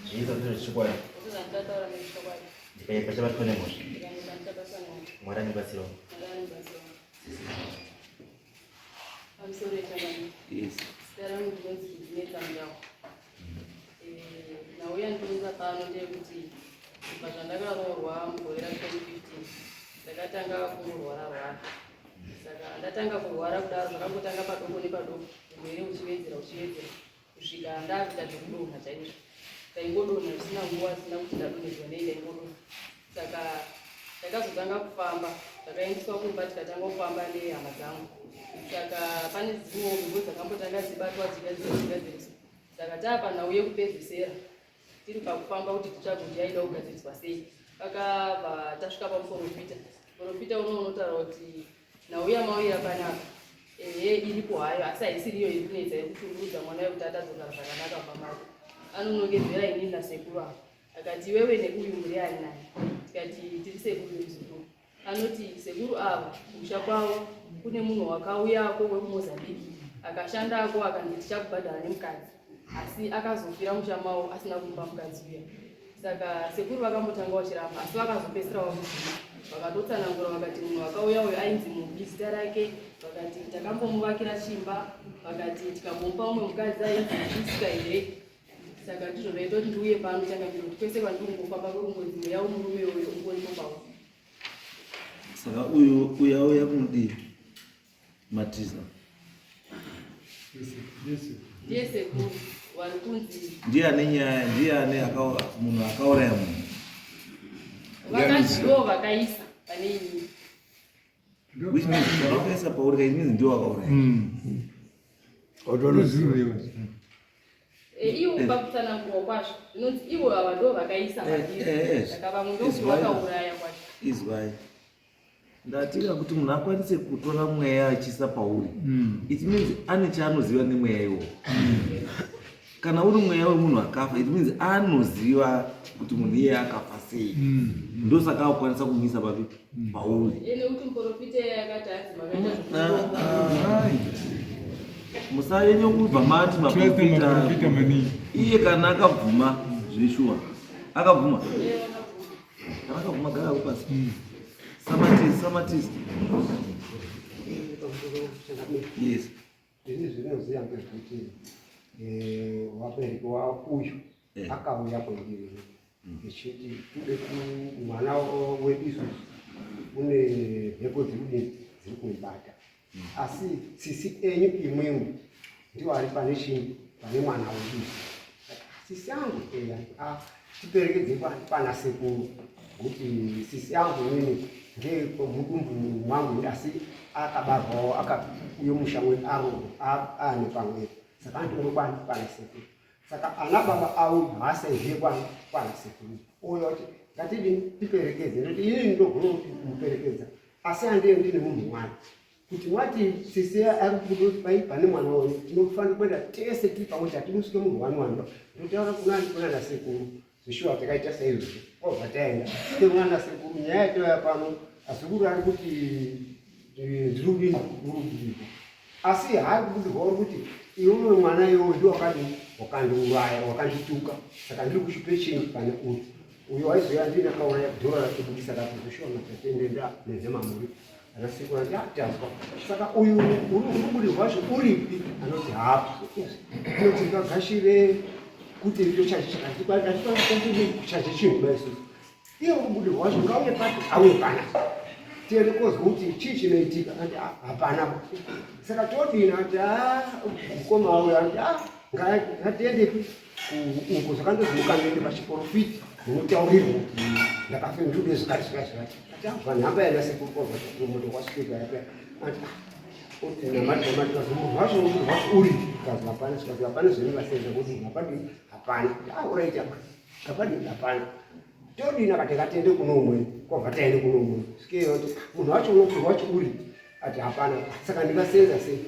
Hizo ndio chukua. Ndikaye pesa batone mo. Mara ni basiro. I'm sorry, Chairman. Yes. There are no ones to make them now. Now we are doing the town of Deputy. But another one for 2015. The Gatanga for Wara. Ndatanga kurwara kudaro zvakangotanga padoko nepadoko muviri uchiwedzera kusvika kuita zvekudonha chaizvo taingodonha zvisina nguva zvisina kuti ndadonhedzwa nei ndaingodonha saka takazotanga kufamba takaendeswa kumba tikatanga kufamba nehama dzangu saka pane dzimwewo mhimbo dzakambotanga dzibatwa dzigadziriso saka taapanhau yekupedzisera tiri pakufamba kuti tichagondi yaida kugadziriswa sei pakabva tasvika pamuprofita unotaura kuti nauya mauya panapa iripo hayo asi haisiriyo iri kunetsa yekushungurudza mwana wekuti atadzogara zvakanaka pamako anonongedzera inini nasekuru apo akati iwewe neuyu muri ani naye tikati tiri sekuru wezukuru anoti sekuru ava kumusha kwavo kune munhu wakauyako wekumozambiki akashandako akandi tichakubhadhara nemukadzi asi akazofira musha mavo asina kumupa mukadzi uya saka sekuru vakambotanga vachiramba asi vakazopedzisira vakuzvima vakatotsanangura vakati munhu wakauya uyo ainzi mubi zita rake vakati takambomuvakira chimba vakati tikamupa umwe mukadzi ainzi mubisika here saka ndizvo zvaita kuti ndiuye pano changamiro kuti kwese kwandingofamba kwekungodzimwe yavo murume uyo ungoripopawo saka uyu auya kunodii matiza ndiye sekuru vari kunzi ndiane nyaya ndiane munhu akauraya munhu vakadyiwo vakaisa pane inini which means vakaisa pauri means ndio wakauraya iwo pakutsanangurwa kwazvo zvinonzi ivo ava ndo vakaisa madiri saka vamwe ndokuti vakauraya kwacho izwai ndatika kuti munhu akwanise kutora mweya achiisa pauri it means ane chaanoziva nemweya iwo kana uri mweya wemunhu akafa it means anoziva kuti munhu iye akafa sei ndosaka akukwanisa kumisa papi pauri nekuti muprofita yakati hanzi musanyanya kubva mati maprofita iye kana akabvuma zveshuwa akabvuma kana akabvuma gara pasi samatisi yes zvinoziva ngezvekuti wabereki uyu akauya kwendiri echiti tude mwana wedu isusu une mheko dziri kumubata asi sisi enyu imwewo ndiwo ari pane chinhu pane mwana wedu sisi yangu tiperekedze pana sekuru kuti sisi yangu inini ngemudumbu mwangu asi akabarwawo akauye mushamwe aro ane pamwepo saka ndinokwana pana sekuru saka ana baba avo haasaizive kwana sekuru uyo kuti ngatidi tiperekedze nekuti inini ndogona kuti muperekedza asi handie ndine munhu mwana kuti mwati sisi ari kubuda pai pane mwana wayo tinofanira kuenda tese tiri pamwe tatimusike munhu wani ndotaura kuna sekuru zvishuwa takaita saizvozvo obva taenda teunana sekuru nyaya yatoya pano azukuru ari kuti ndiri kudini urubudiko asi hari kubudirwa uri kuti iwe mwana iwowo ndi wakandiuraya wakandituka saka ndiri kuchipe chinhu pane uyo waizoya ndini akauraya dhora rakebudisa rakuzoshuwa matatendenda nezemamuri anasekuru ati atazwa saka uyu urubudirwa zvo uripi anoti hapo inoti ngagashire kuti ndo chachichachichachichachichachichachi chinhu baisusu iye urubudirwa wacho ngauye pati auye pana tiende kozwa kuti chii chinoitika ati hapana saka todina ati mukoma wauyo ati ngatiendepi uko zvakandozimuka ndoende pachiprofiti munotaurirwa kuti ndakafe ndude zvakati vanhamba yana sekuru kozva moto wasvika yapea ati munhu wacho uri kazi hapana svikati hapana zvinongasenza kuti hapadi hapana uraita hapadi hapana todina kati ngatiende kuno umweni kwabva taende kuno umweni sikeyo kuti munhu wacho unokurwa wacho uri ati hapana saka ndingasenza sei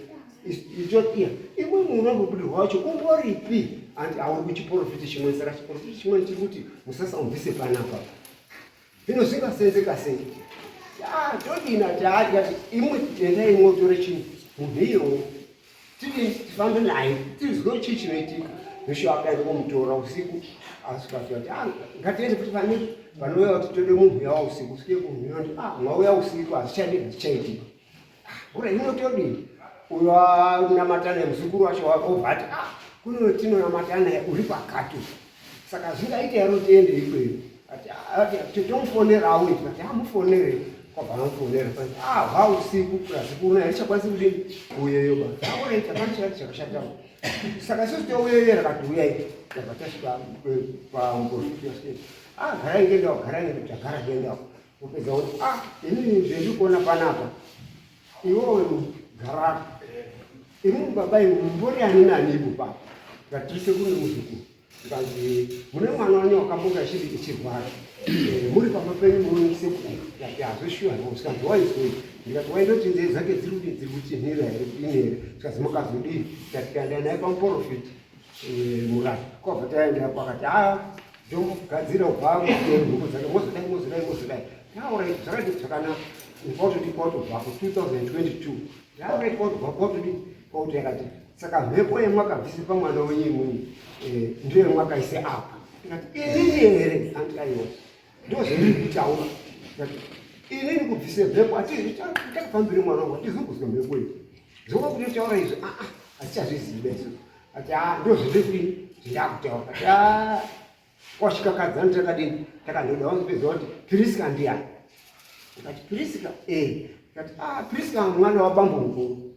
ichotiya imwe munhu unombobudirwa wacho umboripi andi auri kuchiprofiti chimwe saka chiprofiti chimwe chiri kuti musasaumvise panapa zvino zvingasenzeka sei todina taati imwe tenda imwe utore chinhu munhu iyowo tiri tifambe naye tizwe chii chinoitika Vesho akaenda kumutora usiku asikafika kuti ngatiende kuti panouya kuti tode munhu uya usiku svike kumhino ndi mwauya usiku asichadi chichaiti ura inotodini uyo unamatana muzukuru wacho wako ati kuno tinonamatana uri pakati saka zvingaite yaro tiende ikweyo ati tomufonera awiti ati amufonere kwabva amufonera hwa usiku zikuru naye richakwanisi kuti uyeyo basa auraita panichati chakashatawo saka isusu touyeyo rakati uyai tabva tasvika pamuprofiti wasiti garai ngendawo tagara ngendawo upedza kuti inini zvendikuona panapa iwowe gara imu baba mbori ani nani ipo ngatise kune muzukuru nganzi mune mwana wanyu wakambonga chiri chirwara muri pamapenyu munoise kuti hazvishuwa usikanzi waizoi ndikati waindoti nzee dzake dziri kuchinhira here kudini here tikazi mukazodini tikaenda naye pamuprofiti murati kwabva taenda pakati ndomugadzira ubva huku dzake mozodai tauraiti zvakati zvakanaka kwautodi kwautobvako 2022 tauraiti kwautobva kwautodi kwauti yakati saka mhepo yemwakabvise pamwana wenyimweni ndiyo mwakaise apa ikati inini here andiaiwa ndozvendiri kutaura inini kubvise mhepo atakufambiri mwana wangu atizokuzwa mhepo iyi zoka kuti taura izvi hatichazvizivi beso ati ndozvendiri ndakutaura ati kwasvikakadzani takadini takandoda wanzopedza kuti Priska ndiani ikati Priska ikati Priska mwana wabambo mukuru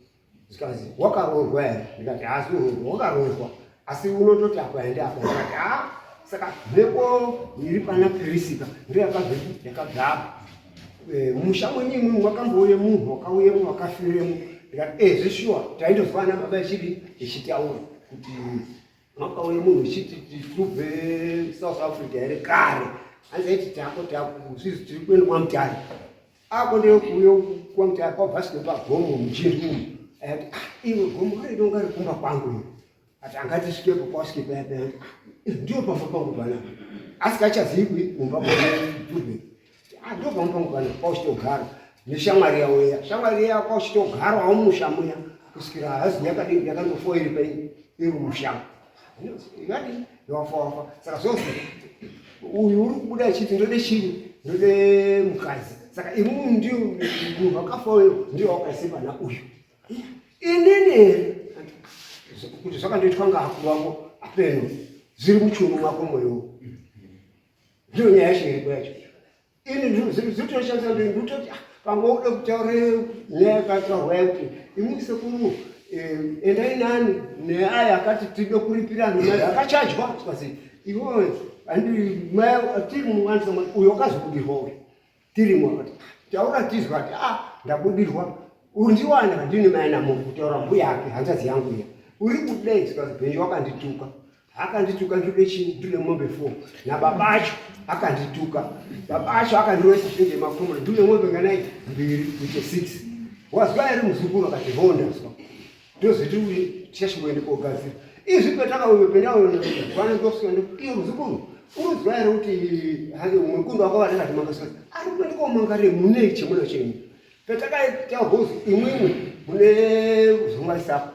zikazi wakaroorwa here ndikati hasi wakaroorwa asi unototi apaende apa ndikati saka mhepo iri pana Priska ndiyo yakagara musha mwenyimwe mwakambouye munhu wakauyemo wakafiremo ndikati zvishuwa taindozwana baba echidi ichitaura kuti makauye munhu uchiti tibve South Africa here kare anzaiti tako sisi tiri kuenda kwamutare akonde kuuyo kwamutare kwabva svike pagomo muchirungu ati iwe gomo raidonga rikumba kwangu ati angatisvikepo kwasvike payapaya ndiyo pamba pangu panapa asikachazikwi kumba kwatubve ndo pamba pangu panapa kwauchitogara neshamwari yaweya shamwari iya kwauchitogarawo mumusha muya kusvikira hazi yakadini yakandofoiri paini iri mushamba ikati yawafa saka zvose uyu uri kubuda achiti ndode chii ndode mukadzi saka imumu ndiyo munhu wakafayo ndiyo wakaise pana uyu inini here kuti zvakandoitwa ngaakuru wako apeno zviri muchiuno mwako mweyo ndiyo nyaya yacho iripo yacho ini zviritonoshandisa ndototi pamwe ude kutaure nyaya yakataurwa yakuti imuise kuru endai nani neaya akati tide kuripira mari akachajwa tikasi iwewe tiri muwanisa uyo wakazobudirwa uyu tirimo akati taura tizwa ati ndabudirwa undiwana handini mai namunhu kutaura mbuya ake hanzvadzi yangu iya uri kudai tikasi bhenji wakandituka akandituka ndode chini ndule mombe 4 nababa acho akandituka baba acho akandiroisa zvinde makumuri ndule mombe nganai 2 kuite 6 wazwa iri muzukuru akati hondazwa ndoziti tichachimboende kogadzira izvi petakaupendavanandosika iyo muzukuru unoziva here kuti mukundu wako vanengati mangasika ari kuende komangarire mune chemuna chenyu petakaita hozi imwimwe mune zomwaisapo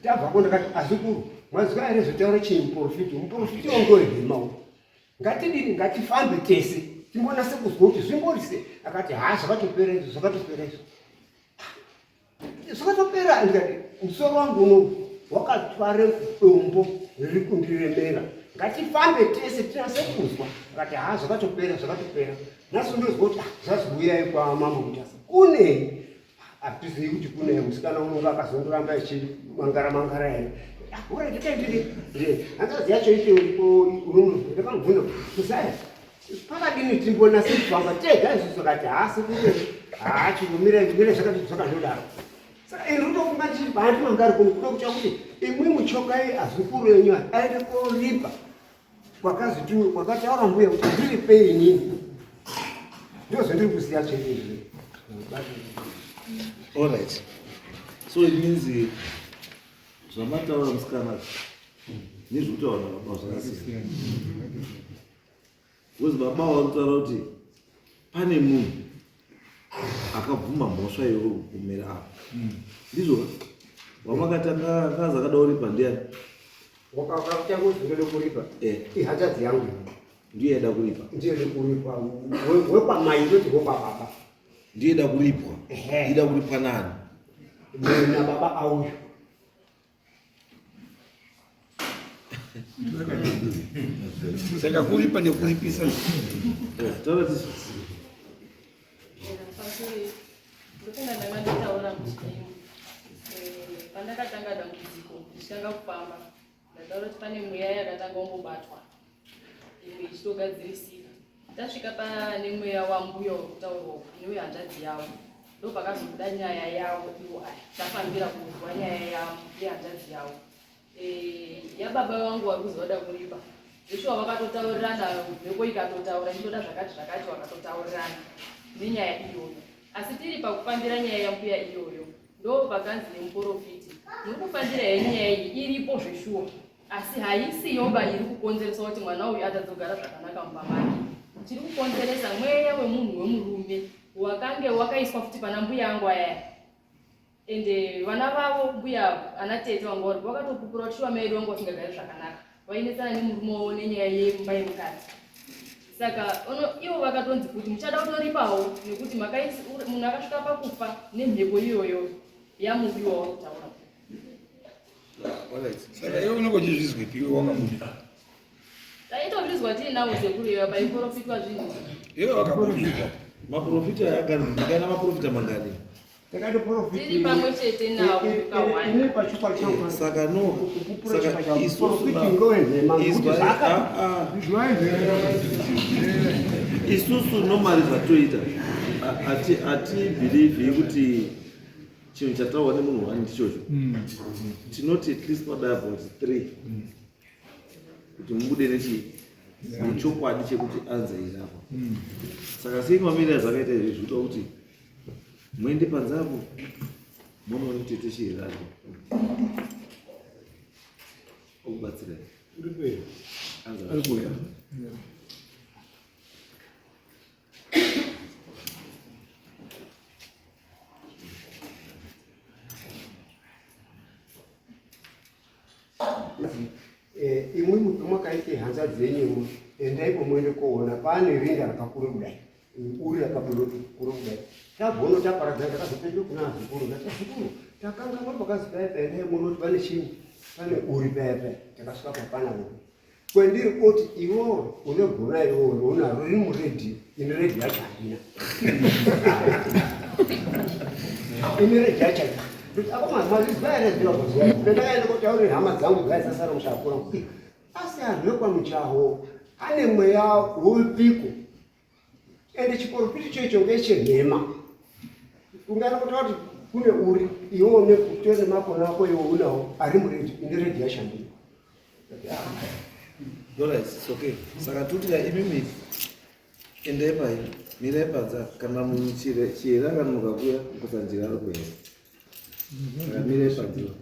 tabvako ndakati azukuru mwaziva here zvotaura chimuprofiti muprofiti wangoehemao ngatidini ngatifambe tese timbonase kuzwa kuti zvimborise akati zvakatopera izvo zvakatopera ndikati musoro wangu uno wakatware dombo riri kundiremera ngatifambe tese tinase kuzwa akati zvakatopera naso ndozwa kuti zvazibuyai kwamambo kuti asa kunei hatizivi kuti kunei musikana unonga akazondoramba echimangara here ura ndikaindiri hanzvadzi yacho ite uripo unono ndakamubvunza kusaya pakadini timbonase kufamba tega isusu akati chingomire zvakati zvakandodaro saka ini rutofunga tichiti bhandi mangari kuda kucha kuti imwi muchokai azukuru enyu aende koripa kwakataura mbuya kuti ndiripei inini ndozvendiri kuziya chenizvi. Alright, so it means zvamataura musikana nezvekutaura baba zvakasiyana wezi baba wakutaura kuti pane munhu akabvuma mhosva iyoyo kumera apa ndizvo wamakatanga kaza kada uripa ndiani wakatanga uzingele kulipa ihanzvadzi yangu ndiye eda kulipa, ndiyede kulipa wepamai ndoti wepababa ndiye eda kulipwa. Ida kulipwa nani? na baba auyo saka kulipa nekulipisa Taratibu. ndopinda ndanga nditaura muchimu pandakatanga dambudziko ndichitanga kufamba ndataura kuti pane mweya yakatanga ombobatwa imwe ichitogadzirisika. Tasvika pane mweya wambuya wekutaurwa inowe hanzvadzi yavo ndopakazobuda nyaya yavo ivo aya tafambira kuzwa nyaya yavo yehanzvadzi yavo yababa vangu vari kuzi vada kuripa zveshuwa vakatotaurirana mheko ikatotaura ndinoda zvakati zvakati vakatotaurirana nenyaya iyoyo. Asi tiri pakufambira nyaya yambuya iyoyo ndo pakanzi nemuprofiti muri kufambira yenyaya iyi iripo zveshuwa asi haisiyomba iri kukonzeresa kuti mwana uyu atadzogara zvakanaka mumba make. Tiri kukonzeresa mweya wemunhu wemurume wakange wakaiswa futi pana mbuya angu aya ende vana vavo mbuya ana tete vanga vari vakatopupura kuti shuwa mai vangu vasingagari zvakanaka vainesana nemurume wavo nenyaya yemumba yemukati. Saka ivo vakatonzi kuti muchada kutoripawo nekuti munhu akasvika pakufa nemhepo iyoyo yamudiwa wari kutaura. saka iwe unenge uchizvizwipi iwe wakabuda taitozvizwa tiri navo sekuriva paiprofitwa zvinhu iwe wakabuda Maprofita akana maprofita mangani? takati tiri pamwe chete navo ine pachikwa changu Saka no. Saka profiti ngowenhema isusu normally zvatoita hatibhilivhi kuti chinhu chataurwa nemunhu wani ndichocho. Tinoti at least padaya about 3 kuti mubude nechokwadi chekuti anze irapa. Saka sei mamirira zvakaita izvi zvinoda kuti muende panzapo munoone tete chiriracho okubatsirai arikuya imwe mwakaite hanzvadzi yenyemwe endaipo muende koona pane rinda rakakure kudai uri rakakure kudai tagono taparadzana takazopetuka kuna zvikuru zvikuru takanga muri pakazi paipa endai munoti pane chini pane uri paipa takasvika papana uri kwendiri kuti iwowo unegona iwowo unaro riri muredhi ine redhi yacho haina ine redhi yacho ndakaenda kutaurira hama dzangu dzaisasara mushakura asi anhu ekwamuchaho ane mweya wepiko ende chiprofiti choicho ngechenhema ungada kutaura kuti kune uri iwowo nekutore makona ako iwo unawo ari muredhi ine redhi yashandira. Okay. Saka tutira imimi endai pai mirai padza kana munhu chiyera kana mukakuya kusanjira ari kuenda saka mirai padziro